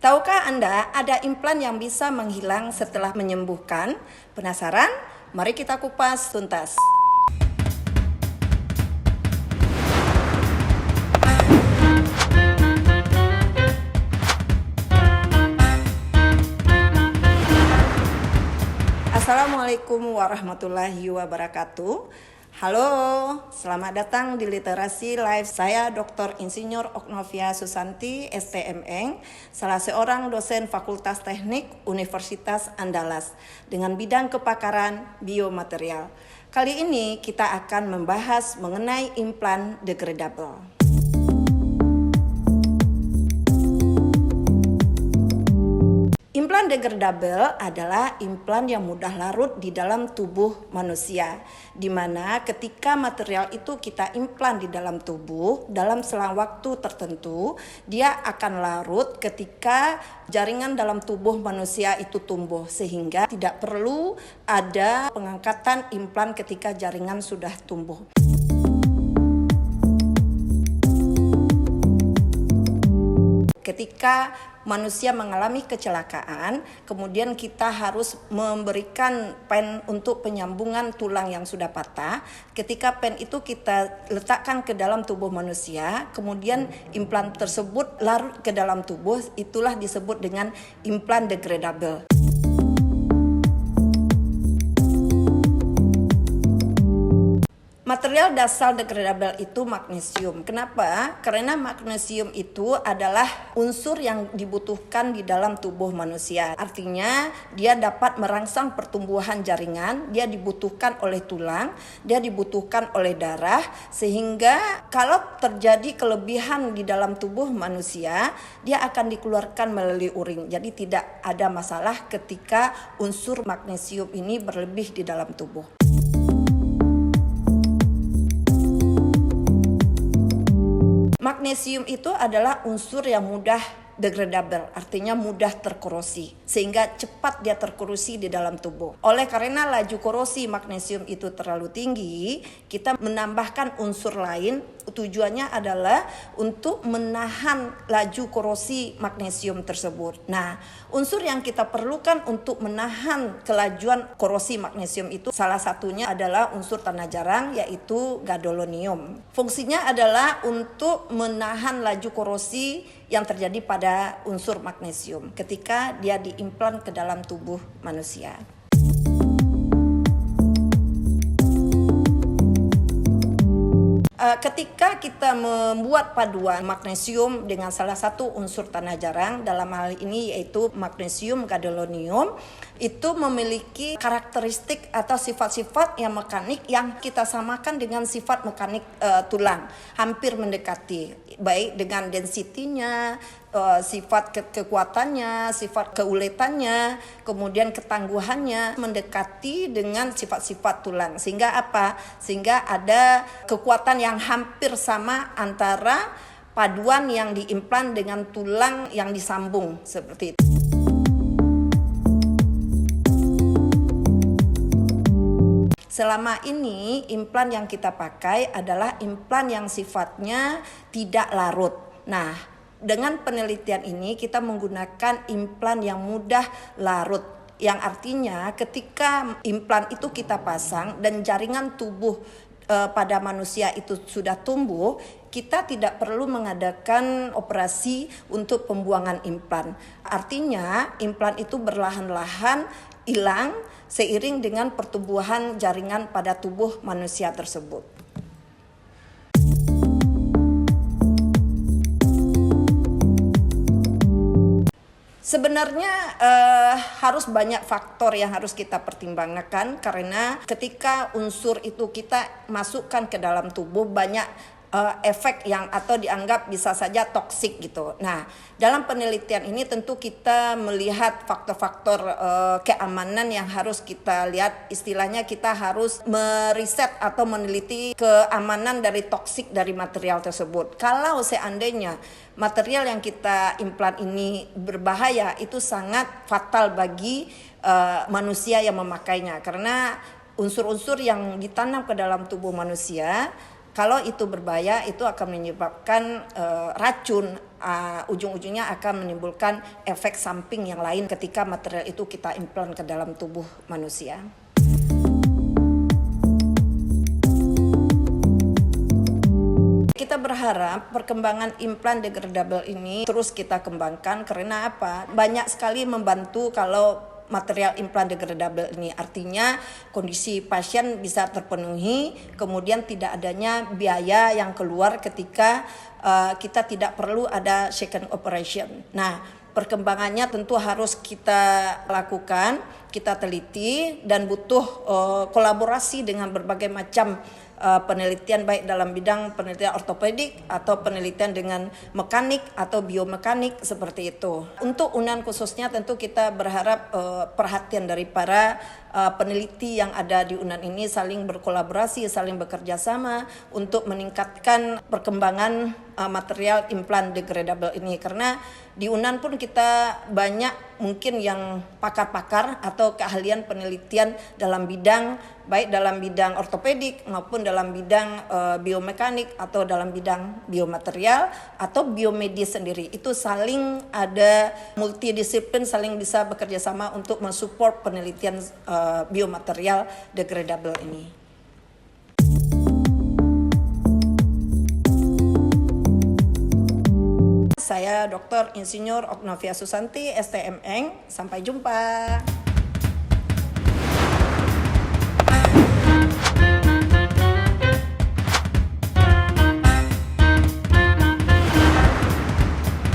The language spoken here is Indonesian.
Tahukah Anda ada implan yang bisa menghilang setelah menyembuhkan? Penasaran? Mari kita kupas tuntas. Assalamualaikum warahmatullahi wabarakatuh. Halo, selamat datang di Literasi Live. Saya Dr. Insinyur Oknovia Susanti, STMN, salah seorang dosen Fakultas Teknik Universitas Andalas dengan bidang kepakaran biomaterial. Kali ini kita akan membahas mengenai implan degradable. Implan degradable adalah implan yang mudah larut di dalam tubuh manusia, di mana ketika material itu kita implan di dalam tubuh, dalam selang waktu tertentu, dia akan larut ketika jaringan dalam tubuh manusia itu tumbuh, sehingga tidak perlu ada pengangkatan implan ketika jaringan sudah tumbuh. Ketika manusia mengalami kecelakaan, kemudian kita harus memberikan pen untuk penyambungan tulang yang sudah patah. Ketika pen itu kita letakkan ke dalam tubuh manusia, kemudian implan tersebut larut ke dalam tubuh, itulah disebut dengan implan degradable. Material dasar degradable itu magnesium. Kenapa? Karena magnesium itu adalah unsur yang dibutuhkan di dalam tubuh manusia. Artinya dia dapat merangsang pertumbuhan jaringan, dia dibutuhkan oleh tulang, dia dibutuhkan oleh darah, sehingga kalau terjadi kelebihan di dalam tubuh manusia, dia akan dikeluarkan melalui urin. Jadi tidak ada masalah ketika unsur magnesium ini berlebih di dalam tubuh. Magnesium itu adalah unsur yang mudah degradable, artinya mudah terkorosi, sehingga cepat dia terkorosi di dalam tubuh. Oleh karena laju korosi magnesium itu terlalu tinggi, kita menambahkan unsur lain, tujuannya adalah untuk menahan laju korosi magnesium tersebut. Nah, unsur yang kita perlukan untuk menahan kelajuan korosi magnesium itu salah satunya adalah unsur tanah jarang, yaitu gadolinium. Fungsinya adalah untuk menahan laju korosi yang terjadi pada unsur magnesium ketika dia diimplan ke dalam tubuh manusia. Ketika kita membuat paduan magnesium dengan salah satu unsur tanah jarang, dalam hal ini yaitu magnesium gadolinium, itu memiliki karakteristik atau sifat-sifat yang mekanik yang kita samakan dengan sifat mekanik tulang, hampir mendekati, baik dengan densitinya, sifat kekuatannya, sifat keuletannya, kemudian ketangguhannya mendekati dengan sifat-sifat tulang. Sehingga apa? Sehingga ada kekuatan yang hampir sama antara paduan yang diimplan dengan tulang yang disambung seperti itu. Selama ini implan yang kita pakai adalah implan yang sifatnya tidak larut. Nah, dengan penelitian ini kita menggunakan implan yang mudah larut, yang artinya ketika implan itu kita pasang dan jaringan tubuh pada manusia itu sudah tumbuh, kita tidak perlu mengadakan operasi untuk pembuangan implan. Artinya implan itu berlahan-lahan hilang seiring dengan pertumbuhan jaringan pada tubuh manusia tersebut. Sebenarnya harus banyak faktor yang harus kita pertimbangkan, karena ketika unsur itu kita masukkan ke dalam tubuh banyak efek yang atau dianggap bisa saja toksik gitu. Nah, dalam penelitian ini tentu kita melihat faktor-faktor keamanan yang harus kita lihat. Istilahnya kita harus meriset atau meneliti keamanan dari toksik dari material tersebut. Kalau seandainya material yang kita implan ini berbahaya, itu sangat fatal bagi manusia yang memakainya, karena unsur-unsur yang ditanam ke dalam tubuh manusia Kalau itu berbahaya, itu akan menyebabkan racun, ujung-ujungnya akan menimbulkan efek samping yang lain ketika material itu kita implan ke dalam tubuh manusia. Kita berharap perkembangan implan degradable ini terus kita kembangkan karena apa? Banyak sekali membantu kalau material implan degradable ini, artinya kondisi pasien bisa terpenuhi, kemudian tidak adanya biaya yang keluar ketika kita tidak perlu ada second operation. Nah, perkembangannya tentu harus kita lakukan, kita teliti, dan butuh kolaborasi dengan berbagai macam penelitian, baik dalam bidang penelitian ortopedik atau penelitian dengan mekanik atau biomekanik seperti itu. Untuk UNAN khususnya tentu kita berharap perhatian dari para peneliti yang ada di UNAN ini saling berkolaborasi, saling bekerja sama untuk meningkatkan perkembangan material implan degradable ini, karena di UNAN pun kita banyak mungkin yang pakar-pakar atau keahlian penelitian dalam bidang, baik dalam bidang ortopedik maupun dalam bidang biomekanik atau dalam bidang biomaterial atau biomedis sendiri. Itu saling ada multidisiplin, saling bisa bekerja sama untuk mensupport penelitian biomaterial degradable ini. Saya Dr. Insinyur Oknovia Susanti, STM Eng. Sampai jumpa.